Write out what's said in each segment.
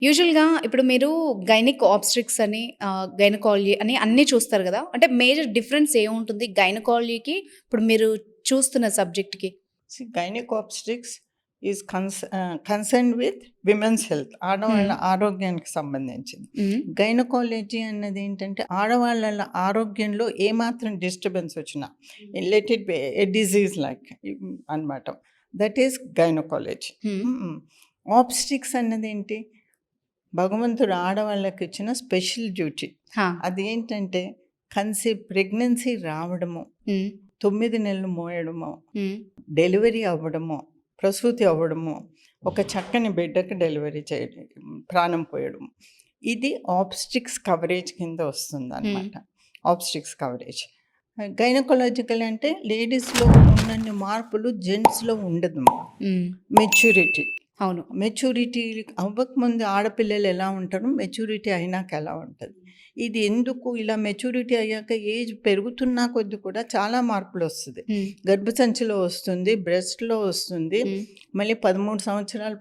యూజువల్‌గా ఇప్పుడు మీరు గైనిక్ ఆబ్స్ట్రిక్స్ అని గైనకాలజీ అని అన్నీ చూస్తారు గదా! అంటే మేజర్ డిఫరెన్స్ ఏముంటుంది గైనకాలజీకి ఇప్పుడు మీరు చూస్తున్న సబ్జెక్ట్‌కి? See, gynaecobstetrics is concern with women's health, ఆడవాళ్ళ హ్మ్. ఆరోగ్యానికి సంబంధించింది. హ్మ్. గైనకాలజీ అన్నది ఏంటంటే ఆడవాళ్ళ ఆరోగ్యంలో ఏమాత్రం డిస్టర్బెన్స్ వచ్చినా let it be A disease like అనమాట, దట్ ఈస్ గైనకాలజీ. హ్మ్. ఆబ్స్టిక్స్ అన్నది ఏంటి, భగవంతుడు ఆడవాళ్ళకి ఇచ్చిన స్పెషల్ డ్యూటీ. హా! అదేంటంటే ప్రెగ్నెన్సీ రావడము, హ్మ్. 9 నెలలు మోయడము, హ్మ్. డెలివరీ అవ్వడము, ప్రసూతి అవ్వడము, ఒక చక్కని బిడ్డకి డెలివరీ చేయడం, ప్రాణం పోయడం. ఇది ఆబ్స్ట్రిక్స్ కవరేజ్ కింద హ్మ్. వస్తుందనమాట. Obstetrics coverage. గైనకాలజికల్ అంటే లేడీస్‌లో ఉన్నన్ని మార్పులు జెంట్స్‌లో ఉండదమ్మా. హ్మ్. మెచ్యూరిటీ. అవును. మెచ్యూరిటీ అవ్వకముందు ఆడపిల్లలు ఎలా ఉంటారో, మెచ్యూరిటీ అయినాక ఎలా ఉంటది. ఇది ఎందుకు ఇలా మెచ్యూరిటీ అయ్యాక ఏజ్ పెరుగుతున్నా కొద్దీ కూడా చాలా మార్పులొస్తది. హ్మ్. గర్భసంచిలో వస్తుంది, బ్రెస్ట్‌లో వస్తుంది. హ్మ్. మళ్ళీ 13 సంవత్సరాలు,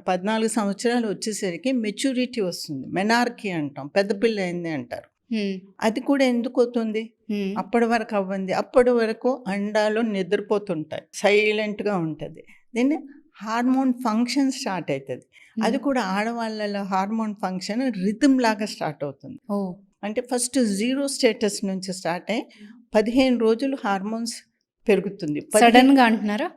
14 సంవత్సరాలు వచ్చేసరికి మెచ్యూరిటీ వస్తుంది. మెనార్కీ అంటాం. పెద్ద పిల్ల అయింది అంటారు. హ్మ్. అది కూడా ఎందుకవుతుంది? హ్మ్. అప్పటి వరకు అవ్వంది. అప్పటి వరకు అండాలు నిద్రపోతుంటాయి. సైలెంట్‌గా ఉంటది. దెన్ హార్మోన్ ఫంక్షన్ స్టార్ట్ అయితది. అది హ్మ్. కూడా ఆడవాళ్ళలో హార్మోన్ ఫంక్షన్ రిథమ్ లాగా స్టార్ట్ అవుతుంది. ఓహ్! అంటే ఫస్ట్ 0 స్టేటస్ నుంచి స్టార్ట్ అయ్యి 15 రోజులు హార్మోన్స్ పెరుగుతుంది. సడెన్‌గా అంటున్నారా?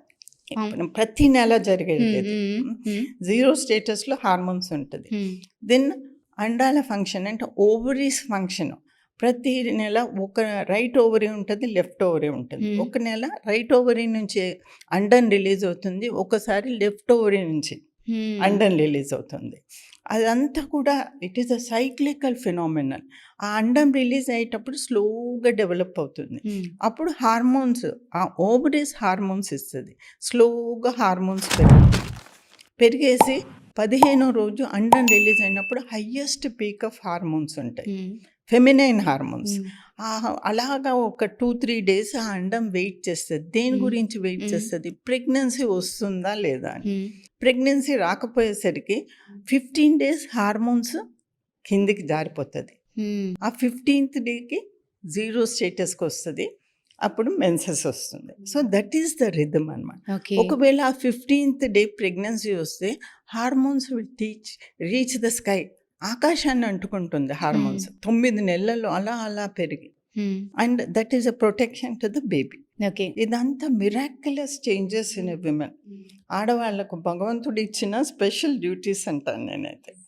అవును. ప్రతి నెల జరిగేది హ్మ్. అది. హ్మ్. హ్మ్. 0 స్టేటస్‌లో హార్మోన్స్ ఉంటది. హ్మ్. దెన్ అండాల ఫంక్షన్ అంటే ఓవరీస్ ఫంక్షన్. ప్రతి నెల ఒక రైట్ ఓవరీ ఉంటది, లెఫ్ట్ ఓవరీ ఉంటది. హ్మ్. ఒక నెల రైట్ ఓవరీ నుంచి అండం రిలీజ్ అవుతుంది. ఒకసారి లెఫ్ట్ ఓవరీ నుంచి హ్మ్. అండం రిలీజ్ అవుతుంది. అదంతా కూడా it is a cyclical phenomenal. ఆ అండం రిలీజ్ అయ్యేటప్పుడు స్లోగా డెవలప్ అవుతుంది. హ్మ్. అప్పుడు హార్మోన్స్, ఆ ఓవరీస్ హార్మోన్స్ ఇస్తది. స్లోగా హార్మోన్స్ పెరుగుతాయి. పెరిగేసి 15వ రోజు అండం రిలీజ్ అయినప్పుడు హైయెస్ట్ పీక్ ఆఫ్ హార్మోన్స్ ఉంటాయి. హ్మ్. Feminine hormones. హ్మ్. అలాగా ఒక 2, 3 డేస్ ఆ అండం వెయిట్ చేస్తది. దేని హ్మ్. గురించి వెయిట్ హ్మ్. చేస్తది? ప్రెగ్నెన్సీ వస్తుందా లేదా అని. హ్మ్. ప్రెగ్నెన్సీ రాకపోయేసరికి 15 డేస్ హార్మోన్స్ కిందికి జారిపోతది. హ్మ్. ఆ 15థ్ డేకి 0 స్టేటస్‌కొస్తది. అప్పుడు మెన్సెస్ వస్తుంది. So, that is the rhythm అనమాట. ఓకే. ఒకవేళ ఆ 15థ్ డే ప్రెగ్నెన్సీ వస్తే hormones will reach the sky. ఆకాశాన్ని అంటుకుంటుంది హ్మ్. హార్మోన్స్. 9 నెలల్లో అలా అలా పెరిగి. Hmm. And that is a protection to the baby. Okay. ఇదంతా miraculous changes in a women. ఆడవాళ్ళకు భగవంతుడు ఇచ్చిన స్పెషల్ డ్యూటీస్ అంటాను నేనైతే.